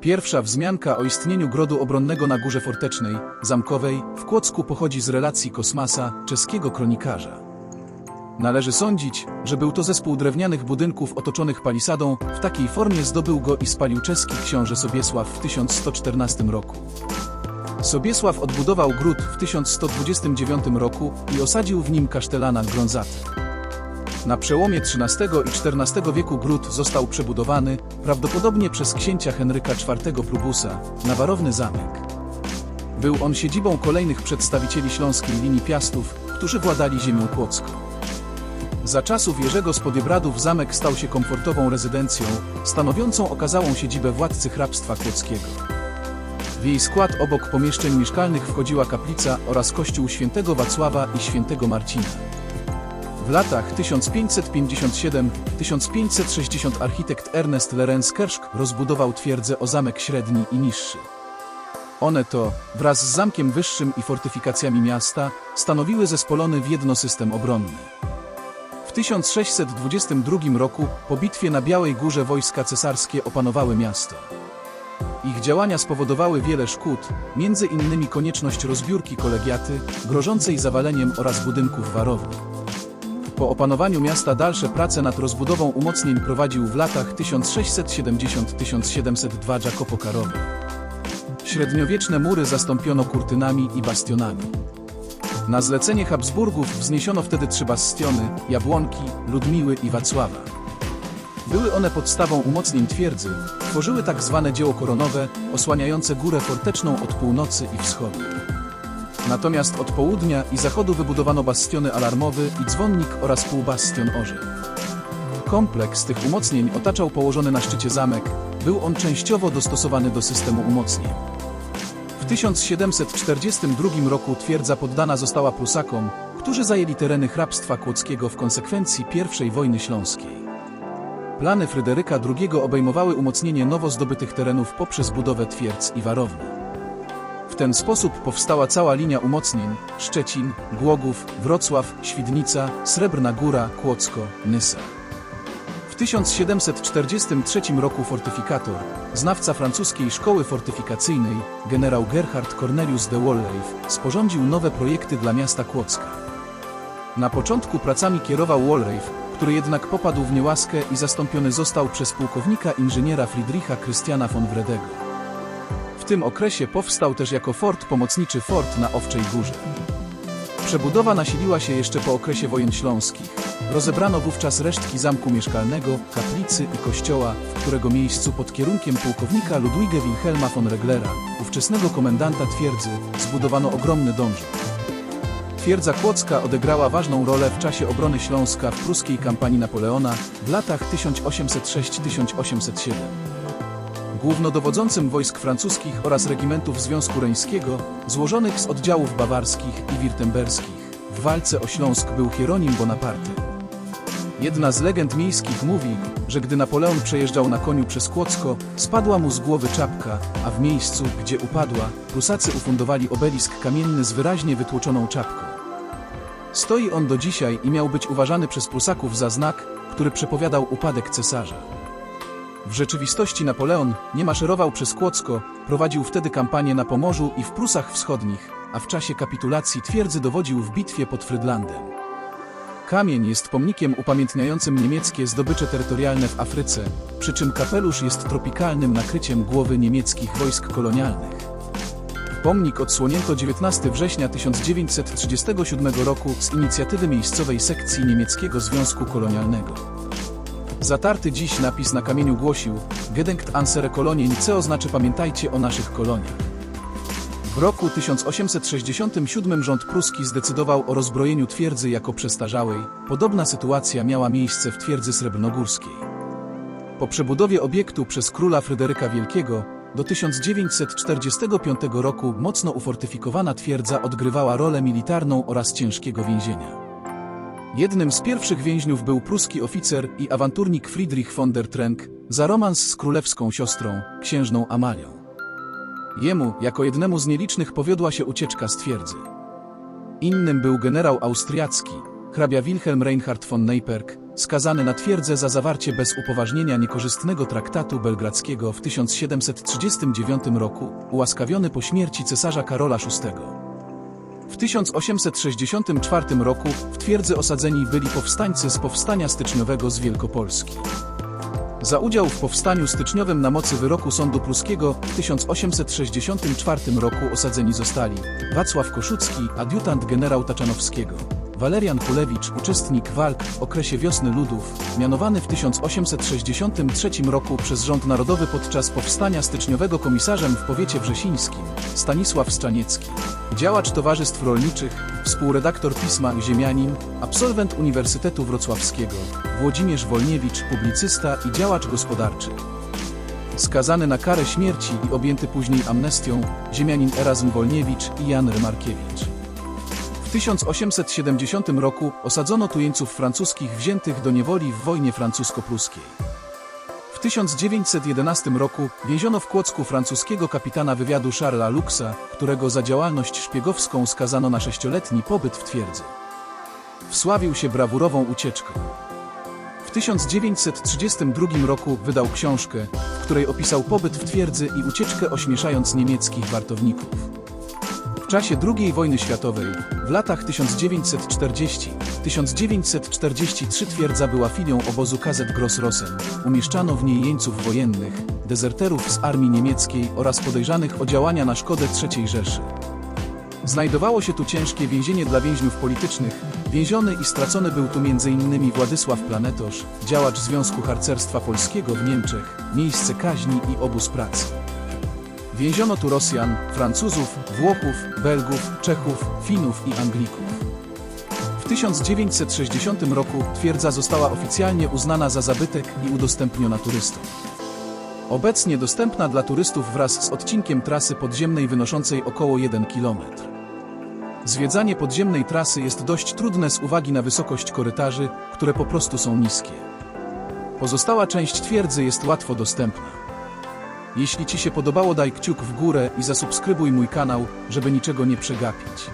Pierwsza wzmianka o istnieniu grodu obronnego na Górze Fortecznej, zamkowej, w Kłodzku pochodzi z relacji Kosmasa, czeskiego kronikarza. Należy sądzić, że był to zespół drewnianych budynków otoczonych palisadą, w takiej formie zdobył go i spalił czeski książę Sobiesław w 1114 roku. Sobiesław odbudował gród w 1129 roku i osadził w nim kasztelana Gronzaty. Na przełomie XIII i XIV wieku gród został przebudowany, prawdopodobnie przez księcia Henryka IV Prubusa, na warowny zamek. Był on siedzibą kolejnych przedstawicieli śląskiej linii Piastów, którzy władali ziemią kłodzką. Za czasów Jerzego z Podziebradów zamek stał się komfortową rezydencją, stanowiącą okazałą siedzibę władcy hrabstwa kłodzkiego. W jej skład obok pomieszczeń mieszkalnych wchodziła kaplica oraz kościół świętego Wacława i świętego Marcina. W latach 1557–1560 architekt Ernest Lorenz Kerschk rozbudował twierdzę o zamek średni i niższy. One to, wraz z zamkiem wyższym i fortyfikacjami miasta, stanowiły zespolony w jedno system obronny. W 1622 roku, po bitwie na Białej Górze, wojska cesarskie opanowały miasto. Ich działania spowodowały wiele szkód, między innymi konieczność rozbiórki kolegiaty, grożącej zawaleniem oraz budynków warowni. Po opanowaniu miasta dalsze prace nad rozbudową umocnień prowadził w latach 1670–1702 Jacopo Carowe. Średniowieczne mury zastąpiono kurtynami i bastionami. Na zlecenie Habsburgów wzniesiono wtedy 3 bastiony: Jabłonki, Ludmiły i Wacława. Były one podstawą umocnień twierdzy, tworzyły tak zwane dzieło koronowe, osłaniające górę forteczną od północy i wschodu. Natomiast od południa i zachodu wybudowano bastiony alarmowy i dzwonnik oraz półbastion Orzeł. Kompleks tych umocnień otaczał położony na szczycie zamek, był on częściowo dostosowany do systemu umocnień. W 1742 roku twierdza poddana została Prusakom, którzy zajęli tereny hrabstwa kłodzkiego w konsekwencji I wojny śląskiej. Plany Fryderyka II obejmowały umocnienie nowo zdobytych terenów poprzez budowę twierdz i warowne. W ten sposób powstała cała linia umocnień: Szczecin, Głogów, Wrocław, Świdnica, Srebrna Góra, Kłodzko, Nysa. W 1743 roku fortyfikator, znawca francuskiej szkoły fortyfikacyjnej, generał Gerhard Cornelius de Walraith, sporządził nowe projekty dla miasta Kłodzka. Na początku pracami kierował Walraith, który jednak popadł w niełaskę i zastąpiony został przez pułkownika inżyniera Friedricha Christiana von Wredego. W tym okresie powstał też jako fort pomocniczy fort na Owczej Górze. Przebudowa nasiliła się jeszcze po okresie wojen śląskich. Rozebrano wówczas resztki zamku mieszkalnego, kaplicy i kościoła, w którego miejscu pod kierunkiem pułkownika Ludwiga Wilhelma von Reglera, ówczesnego komendanta twierdzy, zbudowano ogromny dążek. Twierdza kłodzka odegrała ważną rolę w czasie obrony Śląska w pruskiej kampanii Napoleona w latach 1806–1807. Głównodowodzącym wojsk francuskich oraz regimentów Związku Reńskiego, złożonych z oddziałów bawarskich i wirtemberskich, w walce o Śląsk był Hieronim Bonaparte. Jedna z legend miejskich mówi, że gdy Napoleon przejeżdżał na koniu przez Kłodzko, spadła mu z głowy czapka, a w miejscu, gdzie upadła, Prusacy ufundowali obelisk kamienny z wyraźnie wytłoczoną czapką. Stoi on do dzisiaj i miał być uważany przez Prusaków za znak, który przepowiadał upadek cesarza. W rzeczywistości Napoleon nie maszerował przez Kłodzko, prowadził wtedy kampanię na Pomorzu i w Prusach Wschodnich, a w czasie kapitulacji twierdzy dowodził w bitwie pod Frydlandem. Kamień jest pomnikiem upamiętniającym niemieckie zdobycze terytorialne w Afryce, przy czym kapelusz jest tropikalnym nakryciem głowy niemieckich wojsk kolonialnych. Pomnik odsłonięto 19 września 1937 roku z inicjatywy miejscowej sekcji niemieckiego Związku Kolonialnego. Zatarty dziś napis na kamieniu głosił: Gedenkt unsere Kolonien, co znaczy pamiętajcie o naszych koloniach. W roku 1867 rząd pruski zdecydował o rozbrojeniu twierdzy jako przestarzałej. Podobna sytuacja miała miejsce w twierdzy srebrnogórskiej. Po przebudowie obiektu przez króla Fryderyka Wielkiego do 1945 roku mocno ufortyfikowana twierdza odgrywała rolę militarną oraz ciężkiego więzienia. Jednym z pierwszych więźniów był pruski oficer i awanturnik Friedrich von der Trenck za romans z królewską siostrą, księżną Amalią. Jemu, jako jednemu z nielicznych, powiodła się ucieczka z twierdzy. Innym był generał austriacki, hrabia Wilhelm Reinhard von Neipperg, skazany na twierdzę za zawarcie bez upoważnienia niekorzystnego traktatu belgradzkiego w 1739 roku, ułaskawiony po śmierci cesarza Karola VI. W 1864 roku w twierdzy osadzeni byli powstańcy z Powstania Styczniowego z Wielkopolski. Za udział w powstaniu styczniowym na mocy wyroku sądu pruskiego w 1864 roku osadzeni zostali Wacław Koszucki, adiutant generał Taczanowskiego, Walerian Kulewicz, uczestnik walk w okresie Wiosny Ludów, mianowany w 1863 roku przez Rząd Narodowy podczas Powstania Styczniowego komisarzem w powiecie wrzesińskim, Stanisław Strzaniecki, działacz towarzystw rolniczych, współredaktor pisma Ziemianin, absolwent Uniwersytetu Wrocławskiego, Włodzimierz Wolniewicz, publicysta i działacz gospodarczy. Skazany na karę śmierci i objęty później amnestią, ziemianin Erazm Wolniewicz i Jan Rymarkiewicz. W 1870 roku osadzono tu jeńców francuskich wziętych do niewoli w wojnie francusko-pruskiej. W 1911 roku więziono w Kłodzku francuskiego kapitana wywiadu Charlesa Luxa, którego za działalność szpiegowską skazano na 6-letni pobyt w twierdzy. Wsławił się brawurową ucieczką. W 1932 roku wydał książkę, w której opisał pobyt w twierdzy i ucieczkę, ośmieszając niemieckich wartowników. W czasie II wojny światowej, w latach 1940-1943 twierdza była filią obozu KZ Gross-Rosen. Umieszczano w niej jeńców wojennych, dezerterów z armii niemieckiej oraz podejrzanych o działania na szkodę III Rzeszy. Znajdowało się tu ciężkie więzienie dla więźniów politycznych. Więziony i stracony był tu m.in. Władysław Planetosz, działacz Związku Harcerstwa Polskiego w Niemczech, miejsce kaźni i obóz pracy. Więziono tu Rosjan, Francuzów, Włochów, Belgów, Czechów, Finów i Anglików. W 1960 roku twierdza została oficjalnie uznana za zabytek i udostępniona turystom. Obecnie dostępna dla turystów wraz z odcinkiem trasy podziemnej wynoszącej około 1 km. Zwiedzanie podziemnej trasy jest dość trudne z uwagi na wysokość korytarzy, które po prostu są niskie. Pozostała część twierdzy jest łatwo dostępna. Jeśli Ci się podobało, daj kciuk w górę i zasubskrybuj mój kanał, żeby niczego nie przegapić.